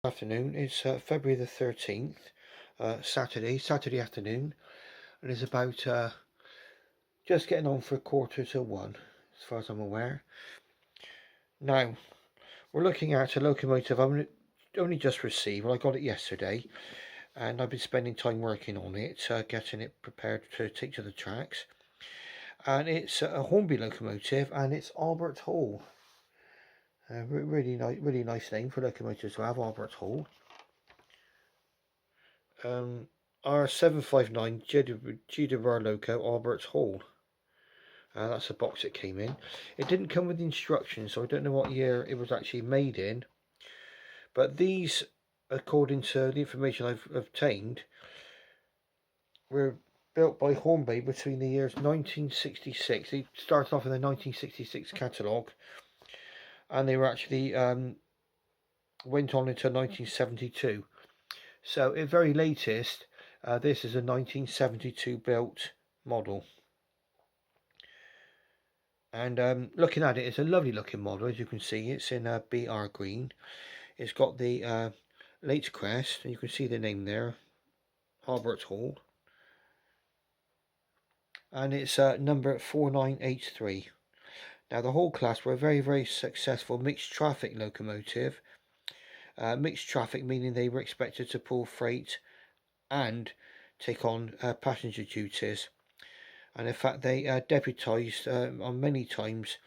Afternoon. It's February the 13th, Saturday afternoon, and it's about just getting on for 1:45, as far as I'm aware. Now, we're looking at a locomotive I've only just received. Well, I got it yesterday, and I've been spending time working on it, getting it prepared to take to the tracks. And it's a Hornby locomotive, and it's Albert Hall. Really nice name for locomotives to have, Albert Hall. R759 GWR loco, Albert Hall. That's the box it came in. It didn't come with instructions, so I don't know what year it was actually made in. But these, according to the information I've obtained, were built by Hornby between the years 1966. They started off in the 1966 catalogue, and they were actually went on into 1972. So at very latest, this is a 1972 built model. And looking at it, it's a lovely looking model. As you can see, it's in BR green. It's got the late crest, and you can see the name there, Albert Hall. And it's number 4983. Now, the Hall class were a very successful mixed traffic locomotive. Mixed traffic meaning they were expected to pull freight and take on passenger duties. And in fact, they deputised on many times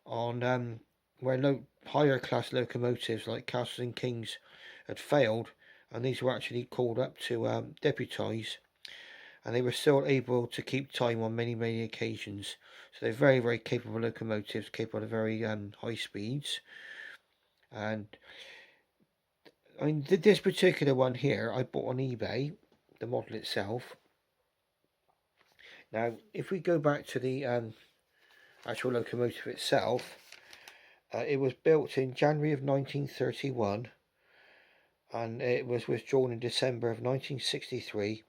on where higher class locomotives like Castles and Kings had failed, and these were actually called up to deputise, and they were still able to keep time on many occasions. So they're very capable locomotives, capable of very high speeds. And I mean, this particular one here I bought on eBay, the model itself. Now, if we go back to the actual locomotive itself, it was built in January of 1931, and it was withdrawn in December of 1963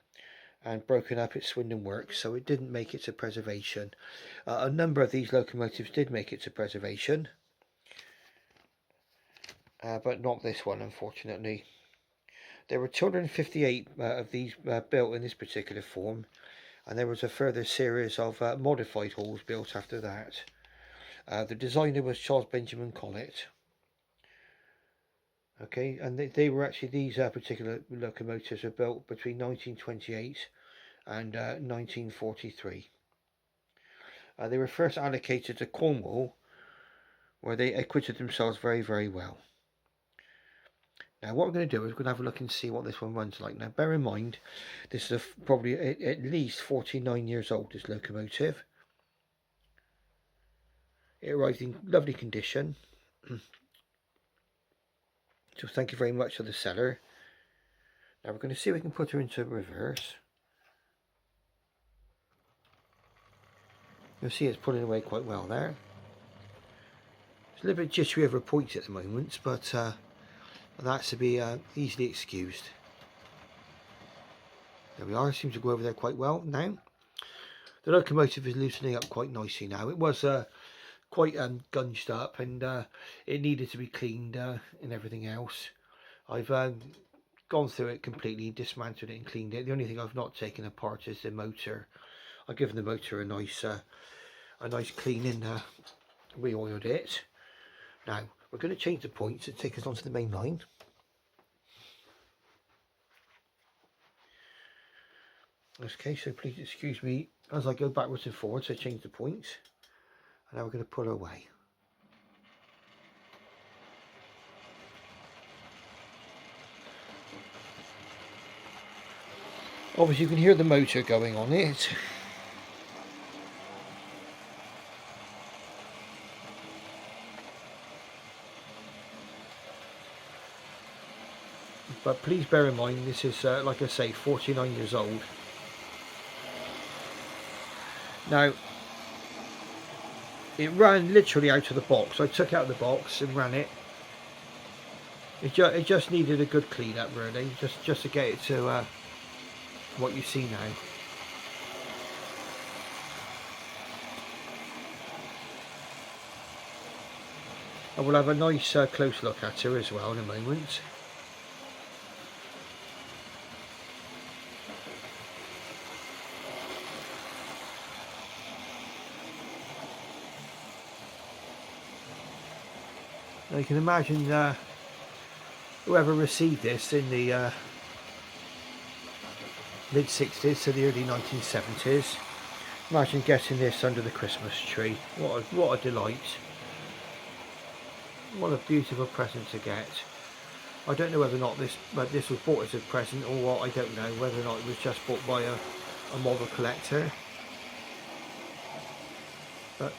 and broken up at Swindon Works, so it didn't make it to preservation. A number of these locomotives did make it to preservation, but not this one, unfortunately. There were 258 of these built in this particular form, and there was a further series of modified halls built after that. The designer was Charles Benjamin Collett. Okay, and they were actually, these particular locomotives were built between 1928 and 1943. They were first allocated to Cornwall, where they acquitted themselves very well. Now, what we're going to do is we're going to have a look and see what this one runs like. Now, bear in mind, this is probably at least 49 years old, this locomotive. It arrived in lovely condition. So thank you very much to the seller. Now we're going to see if we can put her into reverse. You'll see it's pulling away quite well there. It's a little bit jittery over points at the moment, but that's to be easily excused. There we are. It seems to go over there quite well now. The locomotive is loosening up quite nicely now. It was quite gunged up, and it needed to be cleaned and everything else. I've gone through it completely, dismantled it and cleaned it. The only thing I've not taken apart is the motor. I've given the motor a nice cleaning, re-oiled it. Now we're going to change the points to take us onto the main line. Okay, so please excuse me as I go backwards and forwards. So change the points. And now we're going to pull away. Obviously you can hear the motor going on it. But please bear in mind, this is, like I say, 49 years old. Now, it ran literally out of the box. I took out the box and ran it. It just needed a good clean up, really, just to get it to what you see now. And we'll have a nice close look at her as well in a moment. Now you can imagine whoever received this in the mid-60s to the early 1970s, imagine getting this under the Christmas tree. What a delight. What a beautiful present to get. I don't know whether or not this was bought as a present or what, I don't know, whether or not it was just bought by a model collector. But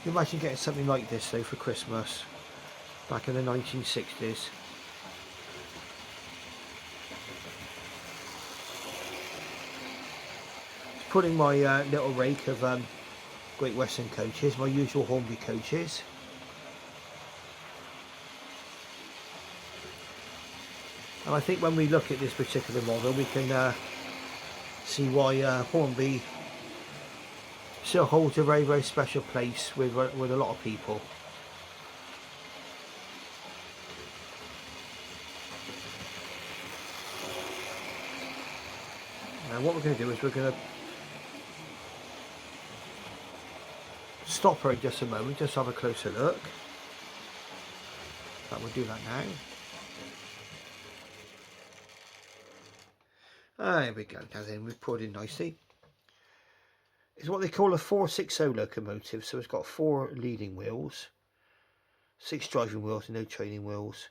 you imagine getting something like this though for Christmas back in the 1960s. Putting my little rake of Great Western coaches, my usual Hornby coaches. And I think when we look at this particular model, we can see why Hornby still holds a very, very special place with a lot of people. Now what we're going to do is we're going to stop her in just a moment, just have a closer look. That we'll do that now. There we go. Now then, we've poured in nicely. It's what they call a 460 locomotive, so it's got 4 leading wheels, 6 driving wheels and no training wheels.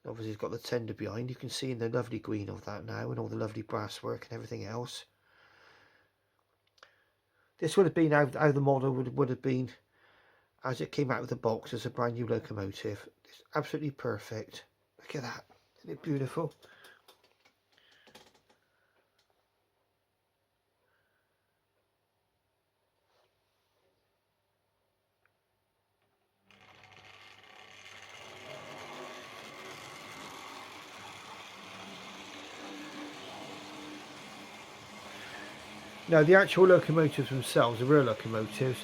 Obviously it's got the tender behind. You can see in the lovely green of that now, and all the lovely brasswork and everything else. This would have been how the model would have been as it came out of the box as a brand new locomotive. It's absolutely perfect. Look at that. Isn't it beautiful? Now the actual locomotives themselves, the real locomotives,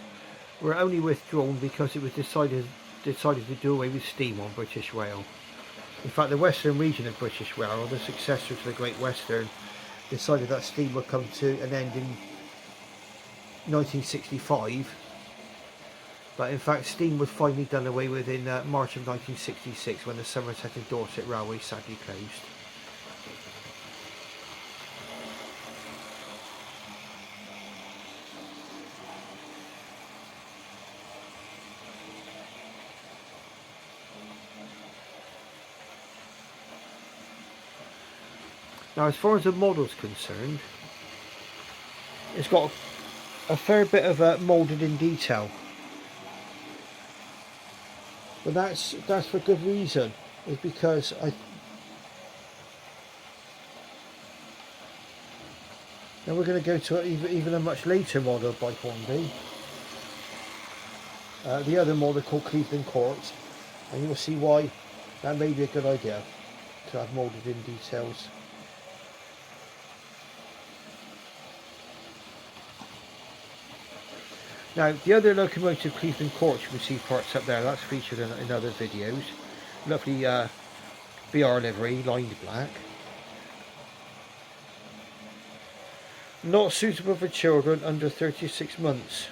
were only withdrawn because it was decided to do away with steam on British Rail. In fact, the Western region of British Rail, the successor to the Great Western, decided that steam would come to an end in 1965. But in fact, steam was finally done away with in March of 1966 when the Somerset and Dorset Railway sadly closed. Now as far as the model's concerned, it's got a fair bit of moulded in detail. But that's for good reason. It's because now we're going to go to even a much later model by Hornby. The other model called Cleveland Court, and you'll see why that may be a good idea to have moulded in details. Now the other locomotive, Cleveland Court, you can see parts up there, that's featured in other videos. Lovely BR livery, lined black. Not suitable for children under 36 months.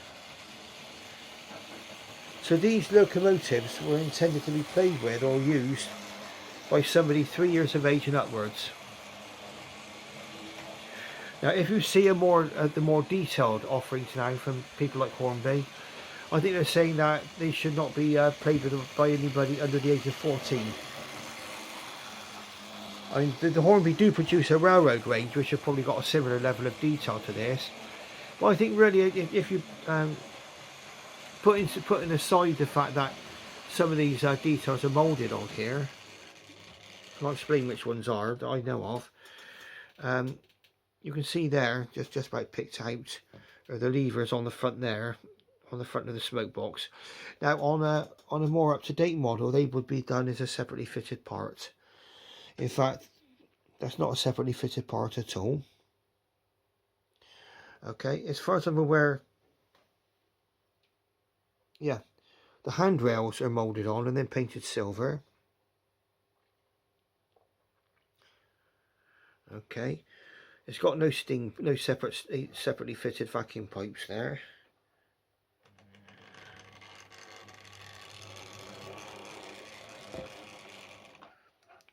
So these locomotives were intended to be played with or used by somebody 3 years of age and upwards. Now if you see the more detailed offerings now from people like Hornby, I think they're saying that they should not be played with by anybody under the age of 14. I mean, the Hornby do produce a railroad range which have probably got a similar level of detail to this, but I think really if you putting aside the fact that some of these details are moulded on here, I'll explain which ones are that I know of. You can see there, just about picked out, are the levers on the front there, on the front of the smoke box. Now on a more up-to-date model, they would be done as a separately fitted part. In fact, that's not a separately fitted part at all. Okay, as far as I'm aware, yeah, the handrails are moulded on and then painted silver. Okay. It's got no separately fitted vacuum pipes there.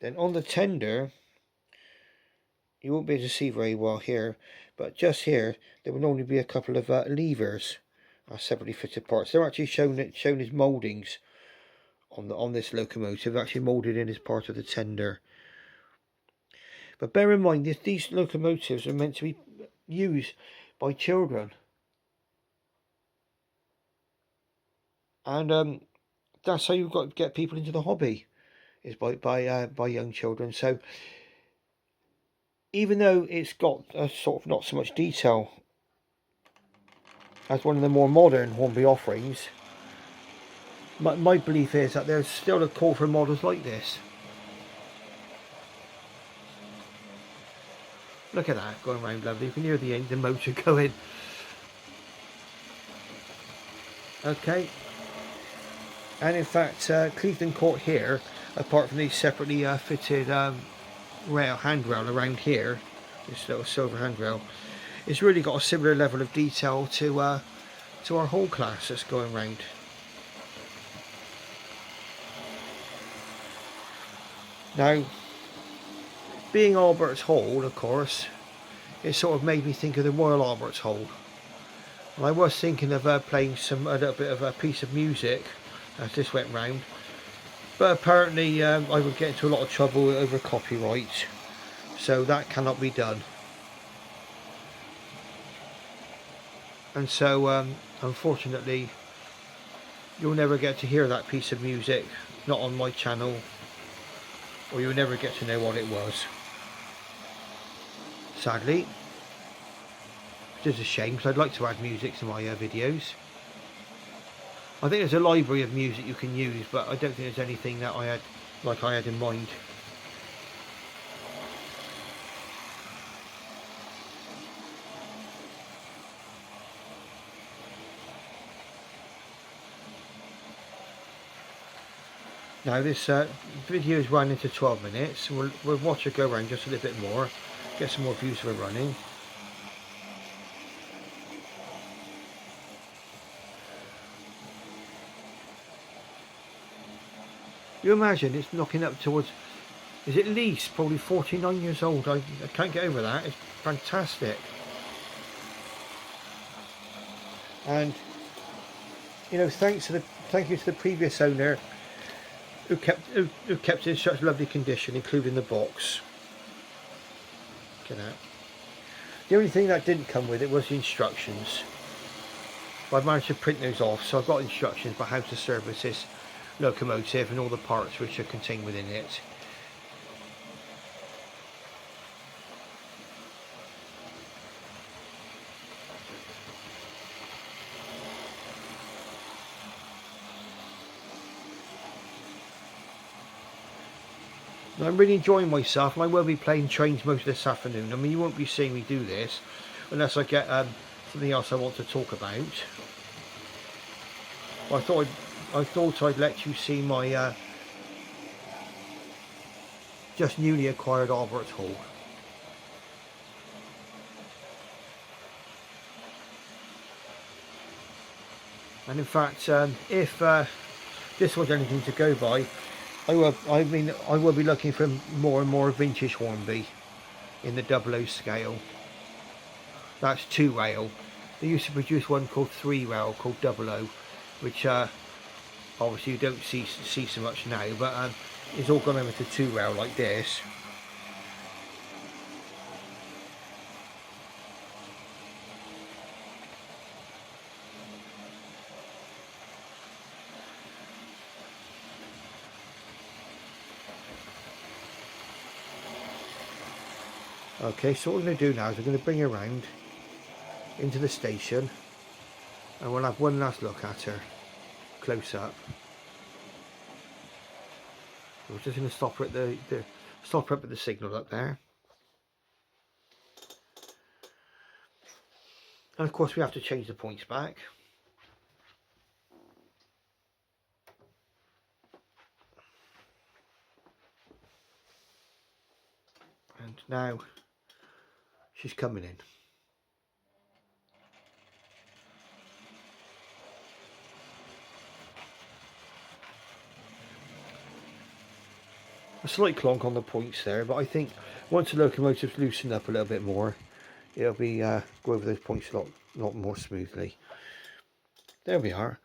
Then on the tender, you won't be able to see very well here, but just here there will normally be a couple of levers, separately fitted parts. They're actually shown as mouldings on this locomotive, actually moulded in as part of the tender. But bear in mind, these locomotives are meant to be used by children, and that's how you've got to get people into the hobby, is by young children. So even though it's got sort of not so much detail as one of the more modern Hornby offerings, my belief is that there's still a call for models like this. Look at that, going around lovely. You can hear the motor going. Okay. And in fact, Clevedon Court here, apart from these separately fitted handrail around here, this little silver handrail, it's really got a similar level of detail to our whole class that's going round. Now, being Albert's Hall, of course, it sort of made me think of the Royal Albert's Hall. And I was thinking of playing a little bit of a piece of music as this went round, but apparently I would get into a lot of trouble over copyright, so that cannot be done. And so unfortunately you'll never get to hear that piece of music, not on my channel, or you'll never get to know what it was, sadly. Which is a shame, because I'd like to add music to my videos. I think there's a library of music you can use, but I don't think there's anything that I had in mind. Now this video is running to 12 minutes. We'll watch it go around just a little bit more, get some more views of it running. You imagine it's knocking up towards, is at least probably 49 years old. I can't get over that. It's fantastic. And you know, thank you to the previous owner who kept it in such lovely condition, including the box. Look at that. The only thing that didn't come with it was the instructions. But I managed to print those off, so I've got instructions about how to service this locomotive and all the parts which are contained within it. Now, I'm really enjoying myself, and I will be playing trains most of this afternoon. I mean, you won't be seeing me do this unless I get something else I want to talk about. Well, I thought I'd let you see my just newly acquired Albert's Hall. And in fact, if this was anything to go by, I will be looking for more and more vintage Hornby in the 00 scale. That's 2 rail. They used to produce one called 3 rail, called 00, which obviously you don't see so much now, but it's all gone over to 2 rail like this. Okay, so what we're going to do now is we're going to bring her around into the station, and we'll have one last look at her close up. We're just going to stop her at the signal up there, and of course we have to change the points back. And now she's coming in. a slight clonk on the points there, but I think once the locomotive's loosened up a little bit more, it'll be go over those points a lot more smoothly. There we are,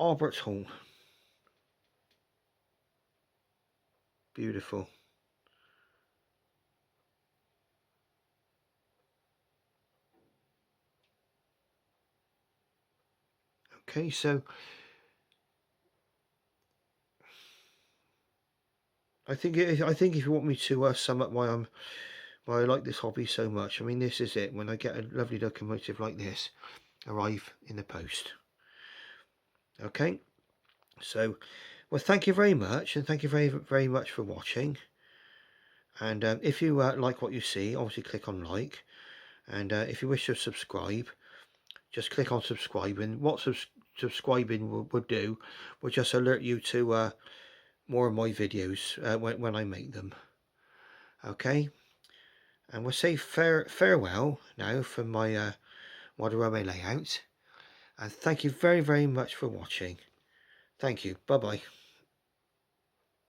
Albert's Hall. Beautiful. Okay, so I think if you want me to sum up why I like this hobby so much, I mean, this is it. When I get a lovely locomotive like this arrive in the post. Okay, so well, thank you very much, and thank you very much for watching. And if you like what you see, obviously click on like, and if you wish to subscribe, just click on subscribe. And what subscribing would do would just alert you to more of my videos when I make them. Okay, and we'll say farewell now from my model railway layout, and thank you very much for watching. Thank you. Bye bye.